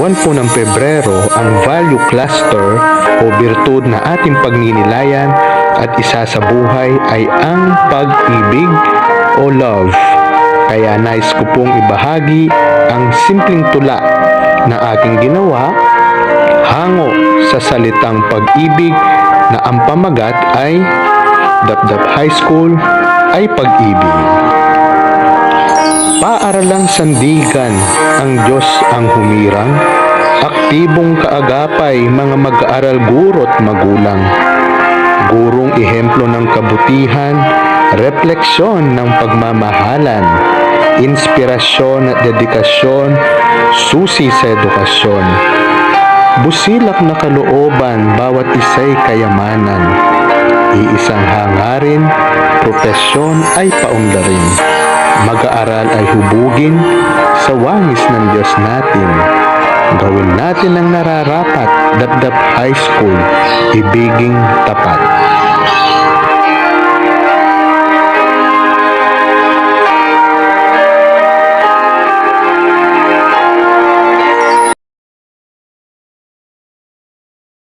buwan po ng Pebrero, ang value cluster o birtud na ating pagninilayan at isa sa buhay ay ang pag-ibig o love. Kaya nais ko pong ibahagi ang simpleng tula na aking ginawa hango sa salitang pag-ibig na ang pamagat ay Dapdap High School ay pag-ibig. Paaralang sandigan, ang Diyos ang humirang, aktibong kaagapay, mga mag-aaral guro't magulang. Gurong ehemplo ng kabutihan, refleksyon ng pagmamahalan, inspirasyon at dedikasyon, susi sa edukasyon. Busilak na kalooban, bawat isa'y kayamanan. Iisang hangarin, propesyon ay paundarin. Mag-aaral ay hubugin sa wangis ng Diyos natin. Gawin natin ang nararapat, Dapdap High School, ibiging tapat.